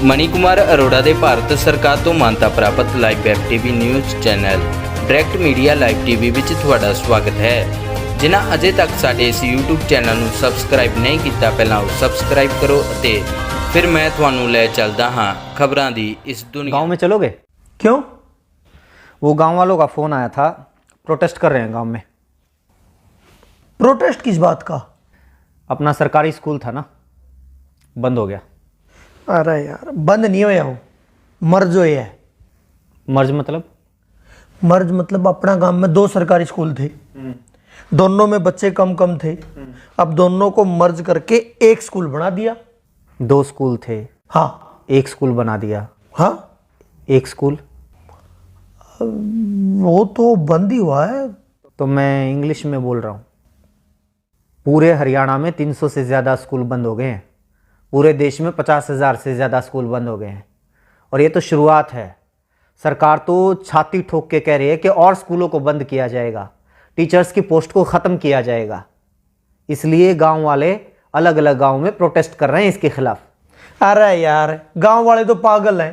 Money Kumar Arora ਦੇ ਭਾਰਤ ਸਰਕਾਰ ਤੋਂ ਮਾਨਤਾ ਪ੍ਰਾਪਤ live web TV news channel direct media live TV ਵਿੱਚ ਤੁਹਾਡਾ ਸਵਾਗਤ ਹੈ। ਜਿਨ੍ਹਾਂ ਅਜੇ ਤੱਕ ਸਾਡੇ ਇਸ YouTube ਚੈਨਲ ਨੂੰ ਸਬਸਕ੍ਰਾਈਬ ਨਹੀਂ ਕੀਤਾ, ਪਹਿਲਾਂ ਉਹ ਸਬਸਕ੍ਰਾਈਬ ਕਰੋ ਅਤੇ ਫਿਰ मैं ਤੁਹਾਨੂੰ ਲੈ ਚੱਲਦਾ ਹਾਂ ਖਬਰਾਂ ਦੀ इस दुनिया। गांव में चलोगे? क्यों? वो गांव वालों का फोन आया था, प्रोटेस्ट कर रहे हैं गांव में। प्रोटेस्ट किस बात का? अपना सरकारी स्कूल था ना, बंद हो गया। अरे यार, बंद नहीं होया हो, मर्ज होया है। मर्ज मतलब? मर्ज मतलब अपना गांव में 2 सरकारी स्कूल थे, दोनों में बच्चे कम कम थे। अब दोनों को मर्ज करके एक स्कूल बना दिया। 2 स्कूल थे, हाँ, एक स्कूल बना दिया। हाँ, एक स्कूल वो तो बंद ही हुआ है। तो मैं इंग्लिश में बोल रहा हूँ। पूरे हरियाणा में 300 से ज़्यादा स्कूल बंद हो गए हैं। पूरे देश में 50,000 से ज़्यादा स्कूल बंद हो गए हैं। और ये तो शुरुआत है। सरकार तो छाती ठोक के कह रही है कि और स्कूलों को बंद किया जाएगा, टीचर्स की पोस्ट को ख़त्म किया जाएगा। इसलिए गांव वाले अलग अलग गांव में प्रोटेस्ट कर रहे हैं इसके खिलाफ। अरे यार, गांव वाले तो पागल हैं,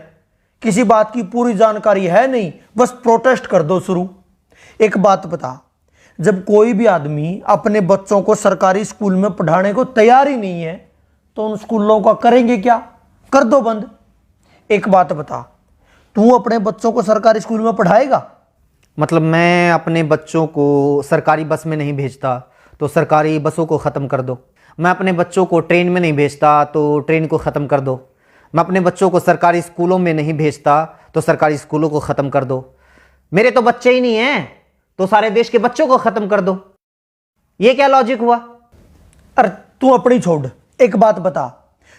किसी बात की पूरी जानकारी है नहीं, बस प्रोटेस्ट कर दो शुरू। एक बात बता, जब कोई भी आदमी अपने बच्चों को सरकारी स्कूल में पढ़ाने को तैयार ही नहीं है तो उन स्कूलों का करेंगे क्या? कर दो बंद। एक बात बता, तू अपने बच्चों को सरकारी स्कूल में पढ़ाएगा? मतलब मैं अपने बच्चों को सरकारी बस में नहीं भेजता तो सरकारी बसों को ख़त्म कर दो। मैं अपने बच्चों को ट्रेन में नहीं भेजता तो ट्रेन को ख़त्म कर दो। मैं अपने बच्चों को सरकारी स्कूलों में नहीं भेजता तो सरकारी स्कूलों को ख़त्म कर दो। मेरे तो बच्चे ही नहीं हैं तो सारे देश के बच्चों को ख़त्म कर दो। ये क्या लॉजिक हुआ? अरे तू अपनी छोड़, एक बात बता,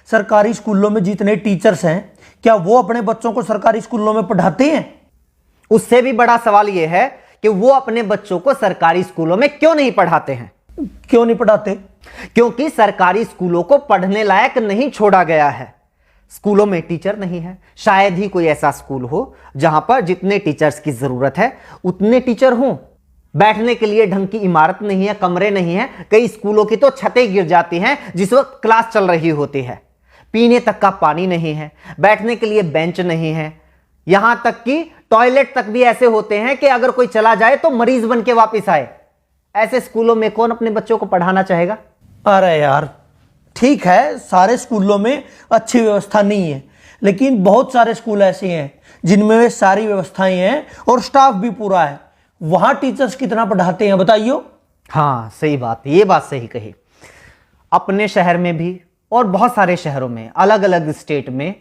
सरकारी स्कूलों में जितने टीचर्स हैं क्या वो अपने बच्चों को सरकारी स्कूलों में पढ़ाते हैं? उससे भी बड़ा सवाल यह है कि वो अपने बच्चों को सरकारी स्कूलों में क्यों नहीं पढ़ाते हैं। क्यों नहीं पढ़ाते? क्योंकि सरकारी स्कूलों को पढ़ने लायक नहीं छोड़ा गया है। स्कूलों में टीचर नहीं है। शायद ही कोई ऐसा स्कूल हो जहां पर जितने टीचर्स की जरूरत है उतने टीचर हों। बैठने के लिए ढंग की इमारत नहीं है, कमरे नहीं है। कई स्कूलों की तो छतें गिर जाती हैं जिस वक्त क्लास चल रही होती है। पीने तक का पानी नहीं है, बैठने के लिए बेंच नहीं है। यहां तक कि टॉयलेट तक भी ऐसे होते हैं कि अगर कोई चला जाए तो मरीज बन के वापिस आए। ऐसे स्कूलों में कौन अपने बच्चों को पढ़ाना चाहेगा? अरे यार, ठीक है, सारे स्कूलों में अच्छी व्यवस्था नहीं है, लेकिन बहुत सारे स्कूल ऐसे हैं जिनमें वे सारी व्यवस्थाएं हैं और स्टाफ भी पूरा है। वहां टीचर्स कितना पढ़ाते हैं बताइए? हाँ, सही बात, ये बात सही कही। अपने शहर में भी और बहुत सारे शहरों में, अलग अलग स्टेट में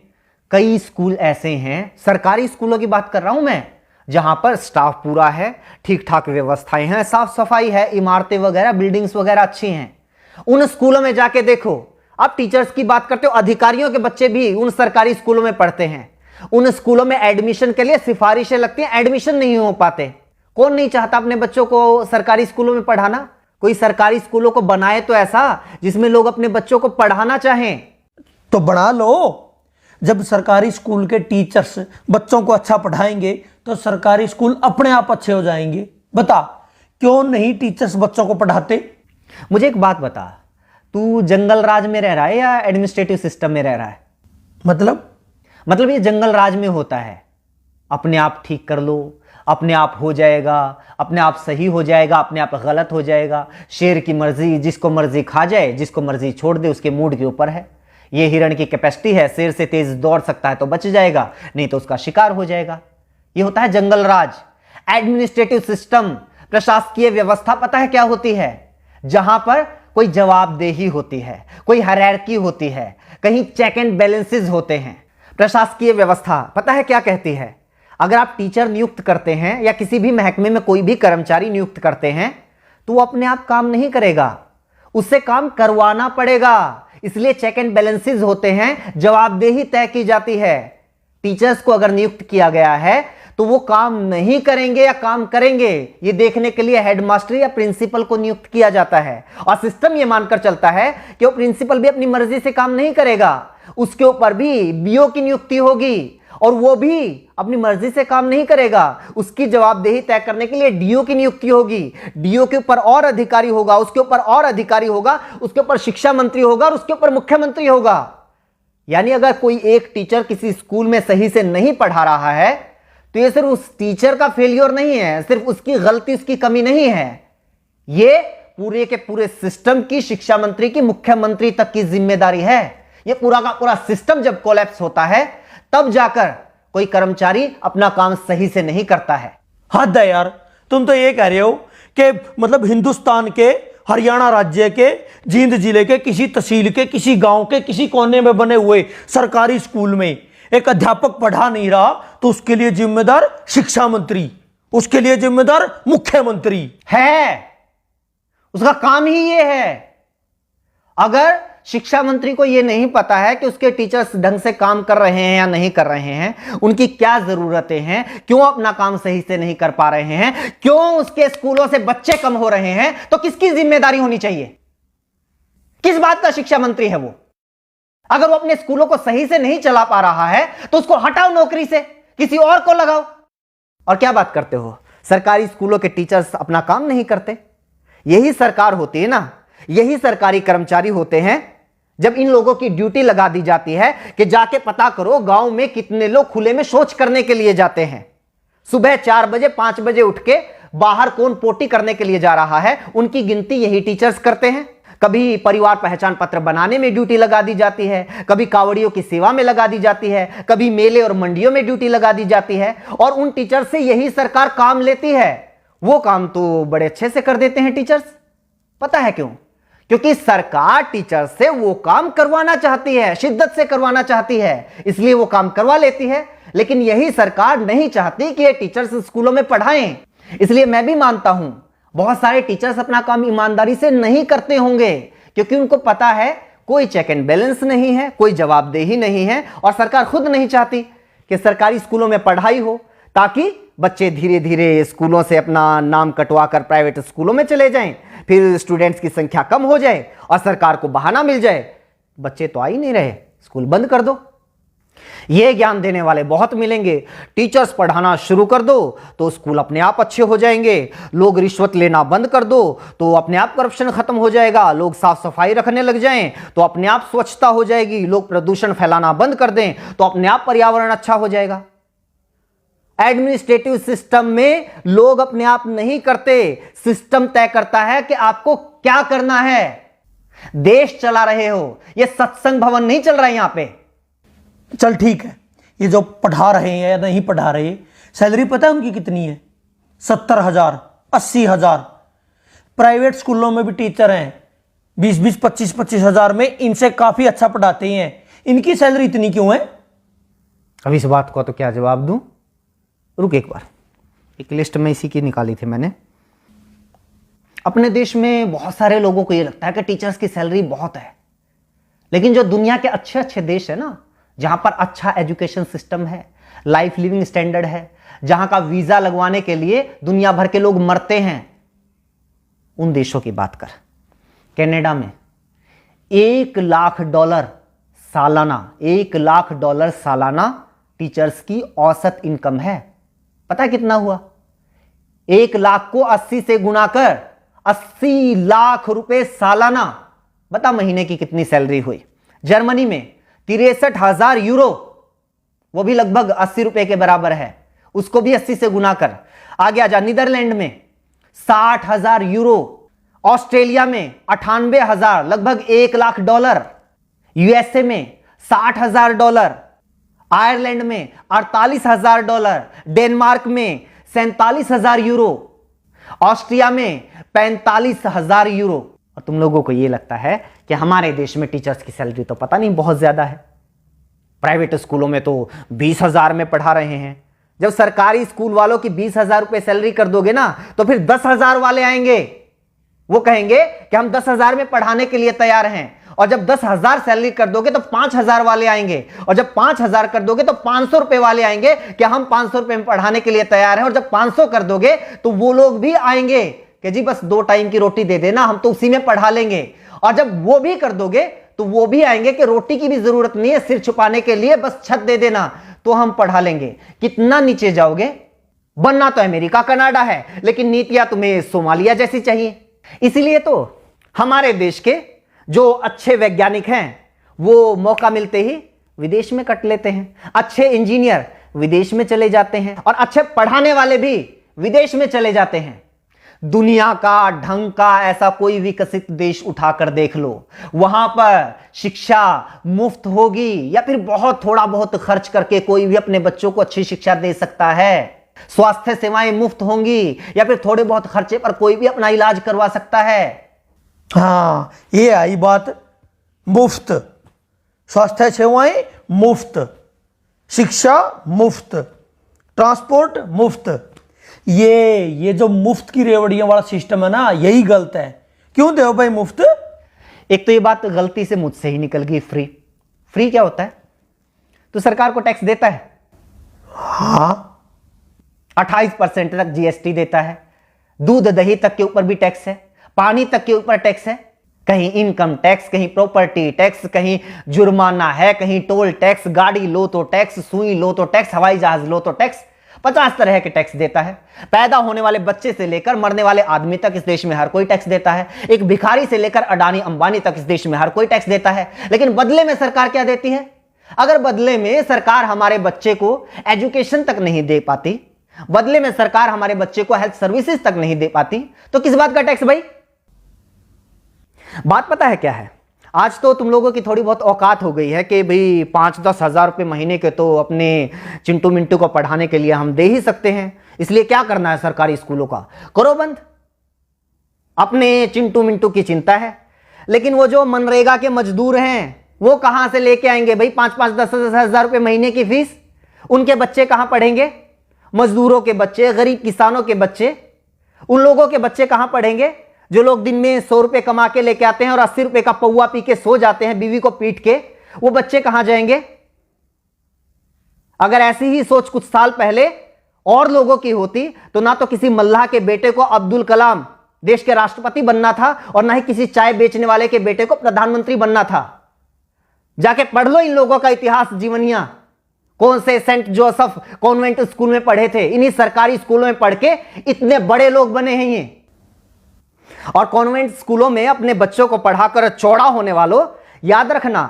कई स्कूल ऐसे हैं, सरकारी स्कूलों की बात कर रहा हूं मैं, जहां पर स्टाफ पूरा है, ठीक ठाक व्यवस्थाएं हैं, साफ सफाई है, इमारतें वगैरह, बिल्डिंग्स वगैरह अच्छी हैं। उन स्कूलों में जाके देखो। आप टीचर्स की बात करते हो, अधिकारियों के बच्चे भी उन सरकारी स्कूलों में पढ़ते हैं। उन स्कूलों में एडमिशन के लिए सिफारिशें लगती हैं, एडमिशन नहीं हो पाते। कौन नहीं चाहता अपने बच्चों को सरकारी स्कूलों में पढ़ाना? कोई सरकारी स्कूलों को बनाए तो ऐसा जिसमें लोग अपने बच्चों को पढ़ाना चाहें। तो बना लो। जब सरकारी स्कूल के टीचर्स बच्चों को अच्छा पढ़ाएंगे तो सरकारी स्कूल अपने आप अच्छे हो जाएंगे। बता, क्यों नहीं टीचर्स बच्चों को पढ़ाते? मुझे एक बात बता, तू जंगल राज में रह रहा है या एडमिनिस्ट्रेटिव सिस्टम में रह रहा है? मतलब ये जंगल राज में होता है। अपने आप ठीक कर लो, अपने आप हो जाएगा, अपने आप सही हो जाएगा, अपने आप गलत हो जाएगा। शेर की मर्जी, जिसको मर्जी खा जाए, जिसको मर्जी छोड़ दे, उसके मूड के ऊपर है। ये हिरण की कैपेसिटी है, शेर से तेज दौड़ सकता है तो बच जाएगा, नहीं तो उसका शिकार हो जाएगा। ये होता है जंगल राज। एडमिनिस्ट्रेटिव सिस्टम, प्रशासकीय व्यवस्था पता है क्या होती है? जहां पर कोई जवाबदेही होती है, कोई हायरार्की होती है, कहीं चेक एंड बैलेंसेस होते हैं। प्रशासकीय व्यवस्था पता है क्या कहती है? अगर आप टीचर नियुक्त करते हैं या किसी भी महकमे में कोई भी कर्मचारी नियुक्त करते हैं तो वो अपने आप काम नहीं करेगा, उससे काम करवाना पड़ेगा। इसलिए चेक एंड बैलेंसेस होते हैं, जवाबदेही तय की जाती है। टीचर्स को अगर नियुक्त किया गया है तो वो काम नहीं करेंगे या काम करेंगे, ये देखने के लिए हेडमास्टर या प्रिंसिपल को नियुक्त किया जाता है। और सिस्टम ये मानकर चलता है कि वो प्रिंसिपल भी अपनी मर्जी से काम नहीं करेगा, उसके ऊपर भी बीओ की नियुक्ति होगी और वो भी अपनी मर्जी से काम नहीं करेगा। उसकी जवाबदेही तय करने के लिए डीओ की नियुक्ति होगी, डीओ के ऊपर और अधिकारी होगा, उसके ऊपर और अधिकारी होगा, उसके ऊपर शिक्षा मंत्री होगा और उसके ऊपर मुख्यमंत्री होगा। यानी अगर कोई एक टीचर किसी स्कूल में सही से नहीं पढ़ा रहा है तो यह सिर्फ उस टीचर का फेलियर नहीं है, सिर्फ उसकी गलती, उसकी कमी नहीं है, यह पूरे के पूरे सिस्टम की, शिक्षा मंत्री की, मुख्यमंत्री तक की जिम्मेदारी है। यह पूरा का पूरा सिस्टम जब कोलैप्स होता है तब जाकर कोई कर्मचारी अपना काम सही से नहीं करता है। हद है यार, तुम तो ये कह रहे हो कि मतलब हिंदुस्तान के हरियाणा राज्य के जींद जिले के किसी तहसील के किसी गांव के किसी कोने में बने हुए सरकारी स्कूल में एक अध्यापक पढ़ा नहीं रहा तो उसके लिए जिम्मेदार शिक्षा मंत्री, उसके लिए जिम्मेदार मुख्यमंत्री है। उसका काम ही ये है। अगर शिक्षा मंत्री को यह नहीं पता है कि उसके टीचर्स ढंग से काम कर रहे हैं या नहीं कर रहे हैं, उनकी क्या जरूरतें हैं, क्यों अपना काम सही से नहीं कर पा रहे हैं, क्यों उसके स्कूलों से बच्चे कम हो रहे हैं, तो किसकी जिम्मेदारी होनी चाहिए? किस बात का शिक्षा मंत्री है वो? अगर वो अपने स्कूलों को सही से नहीं चला पा रहा है तो उसको हटाओ नौकरी से, किसी और को लगाओ। और क्या बात करते हो, सरकारी स्कूलों के टीचर्स अपना काम नहीं करते? यही सरकार होती है ना, यही सरकारी कर्मचारी होते हैं जब इन लोगों की ड्यूटी लगा दी जाती है कि जाके पता करो गांव में कितने लोग खुले में शौच करने के लिए जाते हैं। सुबह 4 बजे 5 बजे उठ के बाहर कौन पोटी करने के लिए जा रहा है, उनकी गिनती यही टीचर्स करते हैं। कभी परिवार पहचान पत्र बनाने में ड्यूटी लगा दी जाती है, कभी कावड़ियों की सेवा में लगा दी जाती है, कभी मेले और मंडियों में ड्यूटी लगा दी जाती है, और उन टीचर से यही सरकार काम लेती है। वो काम तो बड़े अच्छे से कर देते हैं टीचर्स। पता है क्यों? क्योंकि सरकार टीचर से वो काम करवाना चाहती है, शिद्दत से करवाना चाहती है, इसलिए वो काम करवा लेती है। लेकिन यही सरकार नहीं चाहती कि ये टीचर्स स्कूलों में पढ़ाएं। इसलिए मैं भी मानता हूं बहुत सारे टीचर्स अपना काम ईमानदारी से नहीं करते होंगे, क्योंकि उनको पता है कोई चेक एंड बैलेंस नहीं है, कोई जवाबदेही नहीं है, और सरकार खुद नहीं चाहती कि सरकारी स्कूलों में पढ़ाई हो, ताकि बच्चे धीरे धीरे स्कूलों से अपना नाम कटवा कर प्राइवेट स्कूलों में चले जाएं, फिर स्टूडेंट्स की संख्या कम हो जाए और सरकार को बहाना मिल जाए, बच्चे तो आ ही नहीं रहे, स्कूल बंद कर दो। यह ज्ञान देने वाले बहुत मिलेंगे। टीचर्स पढ़ाना शुरू कर दो तो स्कूल अपने आप अच्छे हो जाएंगे। लोग रिश्वत लेना बंद कर दो तो अपने आप करप्शन खत्म हो जाएगा। लोग साफ सफाई रखने लग जाएं तो अपने आप स्वच्छता हो जाएगी। लोग प्रदूषण फैलाना बंद कर दें तो अपने आप पर्यावरण अच्छा हो जाएगा। एडमिनिस्ट्रेटिव सिस्टम में लोग अपने आप नहीं करते, सिस्टम तय करता है कि आपको क्या करना है। देश चला रहे हो, यह सत्संग भवन नहीं चल रहा है यहां पे। चल ठीक है, ये जो पढ़ा रहे हैं या नहीं पढ़ा रहे, सैलरी पता है उनकी कितनी है? 70,000, 80,000। प्राइवेट स्कूलों में भी टीचर हैं 20-20, 25-25 हजार में, इनसे काफी अच्छा पढ़ाते हैं। इनकी सैलरी इतनी क्यों है? अब इस बात को तो क्या जवाब दूं? रुक एक बार, एक लिस्ट में इसी की निकाली थी मैंने। अपने देश में बहुत सारे लोगों को यह लगता है कि टीचर्स की सैलरी बहुत है, लेकिन जो दुनिया के अच्छे अच्छे देश है ना, जहां पर अच्छा एजुकेशन सिस्टम है, लाइफ लिविंग स्टैंडर्ड है, जहां का वीजा लगवाने के लिए दुनिया भर के लोग मरते हैं, उन देशों की बात कर। कनाडा में $1,00,000 सालाना, $1,00,000 सालाना टीचर्स की औसत इनकम है। पता है कितना हुआ? 1,00,000 को 80 से गुना कर 80 लाख रुपए सालाना। बता महीने की कितनी सैलरी हुई? जर्मनी में 63,000 यूरो, वो भी लगभग 80 रुपए के बराबर है, उसको भी 80 से गुना कर। आगे आजा, नीदरलैंड में 60,000 यूरो, ऑस्ट्रेलिया में 98,000, लगभग $1,00,000, यूएसए में $60,000, आयरलैंड में $48,000, डेनमार्क में 47,000 यूरो, ऑस्ट्रिया में 45,000 यूरो। और तुम लोगों को यह लगता है कि हमारे देश में टीचर्स की सैलरी तो पता नहीं बहुत ज्यादा है। प्राइवेट स्कूलों में तो 20,000 में पढ़ा रहे हैं। जब सरकारी स्कूल वालों की 20,000 रुपए सैलरी कर दोगे ना, तो फिर 10,000 वाले आएंगे, वो कहेंगे कि हम 10,000 में पढ़ाने के लिए तैयार हैं। और जब 10,000 सैलरी कर दोगे तो 5,000 वाले आएंगे, और जब 5,000 कर दोगे तो 500 रुपए वाले आएंगे कि हम 500 रुपए में पढ़ाने के लिए तैयार हैं। और जब 500 कर दोगे तो वो लोग भी आएंगे कि जी बस 2 टाइम की रोटी दे देना, हम तो उसी में पढ़ा लेंगे। और जब वो भी कर दोगे तो वो भी आएंगे कि रोटी की भी जरूरत नहीं है, सिर छुपाने के लिए बस छत दे देना तो हम पढ़ा लेंगे। कितना नीचे जाओगे? बनना तो अमेरिका कनाडा है, लेकिन नीतियां तुम्हें सोमालिया जैसी चाहिए। इसीलिए तो हमारे देश के जो अच्छे वैज्ञानिक हैं वो मौका मिलते ही विदेश में कट लेते हैं, अच्छे इंजीनियर विदेश में चले जाते हैं और अच्छे पढ़ाने वाले भी विदेश में चले जाते हैं। दुनिया का ढंग का ऐसा कोई विकसित देश उठाकर देख लो, वहां पर शिक्षा मुफ्त होगी या फिर बहुत थोड़ा बहुत खर्च करके कोई भी अपने बच्चों को अच्छी शिक्षा दे सकता है। स्वास्थ्य सेवाएं मुफ्त होंगी या फिर थोड़े बहुत खर्चे पर कोई भी अपना इलाज करवा सकता है। हाँ, ये आई बात, मुफ्त स्वास्थ्य सेवाएं मुफ्त, शिक्षा मुफ्त, ट्रांसपोर्ट मुफ्त। ये जो मुफ्त की रेवड़ियों वाला सिस्टम है ना, यही गलत है। क्यों दे भाई मुफ्त? एक तो ये बात गलती से मुझसे ही निकल गई, फ्री। फ्री क्या होता है? तो सरकार को टैक्स देता है, हाँ 28% तक जीएसटी देता है, दूध दही तक के ऊपर भी टैक्स है, पानी तक के ऊपर टैक्स है, कहीं इनकम टैक्स, कहीं प्रॉपर्टी टैक्स, कहीं जुर्माना है, कहीं टोल टैक्स, गाड़ी लो तो टैक्स, सुई लो तो टैक्स, हवाई जहाज लो तो टैक्स, 50 तरह के टैक्स देता है। पैदा होने वाले बच्चे से लेकर मरने वाले आदमी तक इस देश में हर कोई टैक्स देता है। एक भिखारी से लेकर अडानी अंबानी तक इस देश में हर कोई टैक्स देता है। लेकिन बदले में सरकार क्या देती है? अगर बदले में सरकार हमारे बच्चे को एजुकेशन तक नहीं दे पाती, बदले में सरकार हमारे बच्चे को हेल्थ सर्विसेज तक नहीं दे पाती, तो किस बात का टैक्स भाई? बात पता है क्या है? आज तो तुम लोगों की थोड़ी बहुत औकात हो गई है कि भाई 5-10 हजार रुपए महीने के तो अपने चिंटू मिंटू को पढ़ाने के लिए हम दे ही सकते हैं, इसलिए क्या करना है सरकारी स्कूलों का, करो बंद। अपने चिंटू मिंटू की चिंता है, लेकिन वो जो मनरेगा के मजदूर हैं वो कहां से लेके आएंगे भाई 5-10 हजार रुपए महीने की फीस? उनके बच्चे कहां पढ़ेंगे? मजदूरों के बच्चे, गरीब किसानों के बच्चे, उन लोगों के बच्चे कहां पढ़ेंगे जो लोग दिन में 100 रुपए कमा के लेके आते हैं और 80 रुपए का पौवा पी के सो जाते हैं बीवी को पीट के? वो बच्चे कहां जाएंगे? अगर ऐसी ही सोच कुछ साल पहले और लोगों की होती तो ना तो किसी मल्लाह के बेटे को अब्दुल कलाम देश के राष्ट्रपति बनना था और ना ही किसी चाय बेचने वाले के बेटे को प्रधानमंत्री बनना था। जाके पढ़ लो इन लोगों का इतिहास, जीवनियां। कौन से सेंट जोसेफ कॉन्वेंट स्कूल में पढ़े थे, इन्हीं सरकारी स्कूलों में पढ़ के इतने बड़े लोग बने हैं ये। और कॉन्वेंट स्कूलों में अपने बच्चों को पढ़ाकर चौड़ा होने वालों, याद रखना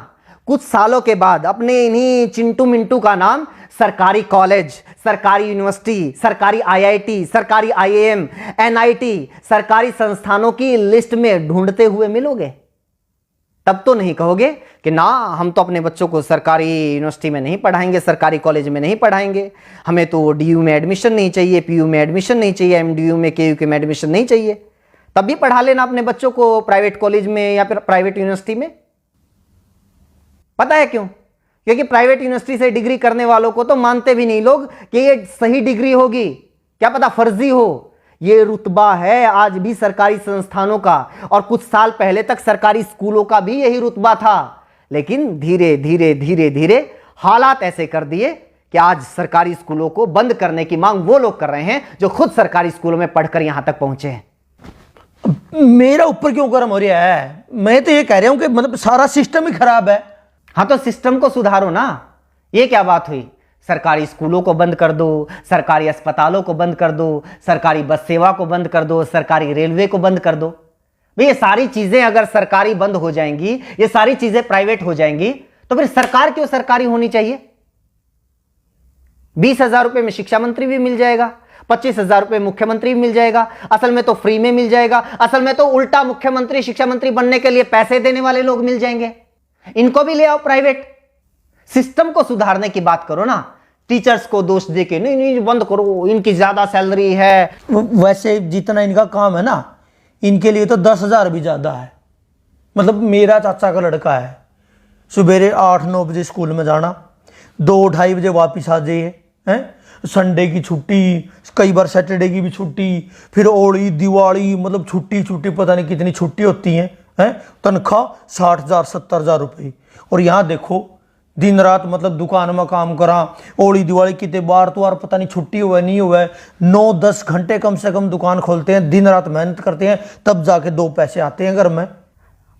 कुछ सालों के बाद अपने इन्हीं चिंटू मिंटू का नाम सरकारी कॉलेज, सरकारी यूनिवर्सिटी, सरकारी आईआईटी, सरकारी आईएएम, एनआईटी, सरकारी संस्थानों की लिस्ट में ढूंढते हुए मिलोगे। तब तो नहीं कहोगे कि ना हम तो अपने बच्चों को सरकारी यूनिवर्सिटी में नहीं पढ़ाएंगे, सरकारी कॉलेज में नहीं पढ़ाएंगे, हमें तो डीयू में एडमिशन नहीं चाहिए, पीयू में एडमिशन नहीं चाहिए, एमडीयू में केयू में एडमिशन नहीं चाहिए। तब भी पढ़ा लेना अपने बच्चों को प्राइवेट कॉलेज में या फिर प्राइवेट यूनिवर्सिटी में। पता है क्यों? क्योंकि प्राइवेट यूनिवर्सिटी से डिग्री करने वालों को तो मानते भी नहीं लोग कि ये सही डिग्री होगी, क्या पता फर्जी हो। ये रुतबा है आज भी सरकारी संस्थानों का, और कुछ साल पहले तक सरकारी स्कूलों का भी यही रुतबा था। लेकिन धीरे धीरे धीरे धीरे हालात ऐसे कर दिए कि आज सरकारी स्कूलों को बंद करने की मांग वो लोग कर रहे हैं जो खुद सरकारी स्कूलों में पढ़कर यहां तक पहुंचे हैं। मेरा ऊपर क्यों गर्म हो रहा है? मैं तो ये कह रहा हूं कि मतलब सारा सिस्टम ही खराब है। हाँ तो सिस्टम को सुधारो ना। ये क्या बात हुई? सरकारी स्कूलों को बंद कर दो, सरकारी अस्पतालों को बंद कर दो, सरकारी बस सेवा को बंद कर दो, सरकारी रेलवे को बंद कर दो। भाई ये सारी चीजें अगर सरकारी बंद हो जाएंगी, ये सारी चीजें प्राइवेट हो जाएंगी, तो फिर सरकार क्यों सरकारी होनी चाहिए? 20,000 रुपए में शिक्षा मंत्री भी मिल जाएगा, 25,000 रुपए मुख्यमंत्री भी मिल जाएगा। असल में तो फ्री में मिल जाएगा, असल में तो उल्टा मुख्यमंत्री शिक्षा मंत्री बनने के लिए पैसे देने वाले लोग मिल जाएंगे। इनको भी ले आओ प्राइवेट। सिस्टम को सुधारने की बात करो ना, टीचर्स को दोष देके नहीं नहीं बंद करो, इनकी ज्यादा सैलरी है। वैसे जितना इनका काम है ना, इनके लिए तो 10,000 भी ज्यादा है। मतलब मेरा चाचा का लड़का है, सुबेरे 8-9 बजे स्कूल में जाना, 2-2:30 बजे वापिस आ जाइए, हैं संडे की छुट्टी, कई बार सैटरडे की भी छुट्टी, फिर होली दिवाली, मतलब छुट्टी पता नहीं कितनी छुट्टी होती हैं। तनख्वाह 60,000 70,000 रुपये। और यहाँ देखो दिन रात मतलब दुकान में काम करा, होली दिवाली कितने बार तो यार पता नहीं छुट्टी हुआ नहीं हुआ, 9-10 घंटे कम से कम दुकान खोलते हैं, दिन रात मेहनत करते हैं, तब जाके 2 पैसे आते हैं घर में।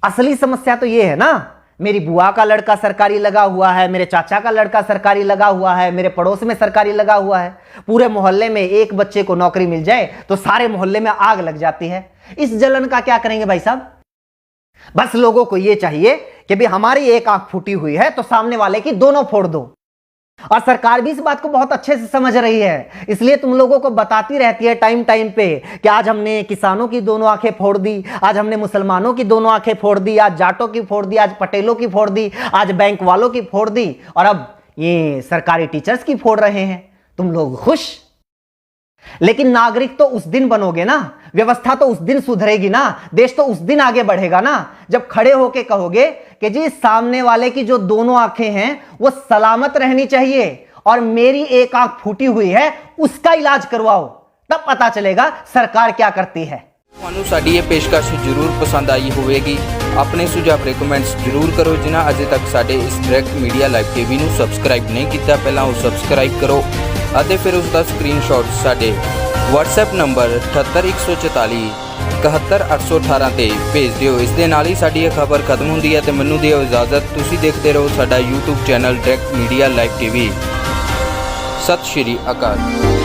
असली समस्या तो ये है ना, मेरी बुआ का लड़का सरकारी लगा हुआ है, मेरे चाचा का लड़का सरकारी लगा हुआ है, मेरे पड़ोस में सरकारी लगा हुआ है। पूरे मोहल्ले में एक बच्चे को नौकरी मिल जाए तो सारे मोहल्ले में आग लग जाती है। इस जलन का क्या करेंगे भाई साहब? बस लोगों को यह चाहिए कि भी हमारी एक आंख फूटी हुई है तो सामने वाले की दोनों फोड़ दो। और सरकार भी इस बात को बहुत अच्छे से समझ रही है, इसलिए तुम लोगों को बताती रहती है टाइम टाइम पे कि आज हमने किसानों की दोनों आंखें फोड़ दी, आज हमने मुसलमानों की दोनों आंखें फोड़ दी, आज जाटों की फोड़ दी, आज पटेलों की फोड़ दी, आज बैंक वालों की फोड़ दी, और अब ये सरकारी टीचर्स की फोड़ रहे हैं। तुम लोग खुश? लेकिन नागरिक तो उस दिन बनोगे ना, व्यवस्था तो उस दिन सुधरेगी ना, देश तो उस दिन आगे बढ़ेगा ना, जब खड़े होके कहोगे कि जी सामने वाले की जो दोनों आंखें हैं वो सलामत रहनी चाहिए और मेरी एक आंख फूटी हुई है उसका इलाज करवाओ, तब पता चलेगा सरकार क्या करती है। ਤੁਹਾਨੂੰ ਸਾਡੀ ਇਹ ਪੇਸ਼ਕਸ਼ ਜ਼ਰੂਰ ਪਸੰਦ ਆਈ ਹੋਵੇਗੀ। ਆਪਣੇ ਸੁਝਾਅ ਤੇ ਕਮੈਂਟਸ ਜ਼ਰੂਰ ਕਰੋ। ਜਿਨ੍ਹਾਂ ਅਜੇ ਤੱਕ ਸਾਡੇ ਇਸ ਡਾਇਰੈਕਟ ਮੀਡੀਆ ਲਾਈਵ ਟੀਵੀ ਨੂੰ ਸਬਸਕ੍ਰਾਈਬ ਨਹੀਂ ਕੀਤਾ, ਪਹਿਲਾਂ ਉਹ ਸਬਸਕ੍ਰਾਈਬ ਕਰੋ ਅਤੇ ਫਿਰ ਉਸ ਦਾ ਸਕਰੀਨਸ਼ਾਟ ਸਾਡੇ WhatsApp ਨੰਬਰ 78144 71818 ਤੇ ਭੇਜ ਦਿਓ। ਇਸ ਦੇ ਨਾਲ ਹੀ ਸਾਡੀ ਇਹ ਖਬਰ ਖਤਮ ਹੁੰਦੀ ਹੈ ਤੇ ਮੈਨੂੰ ਦਿਓ ਇਜਾਜ਼ਤ। ਤੁਸੀਂ ਦੇਖਦੇ ਰਹੋ ਸਾਡਾ YouTube channel direct media live TV. ਸਤਿ ਸ਼੍ਰੀ ਅਕਾਲ।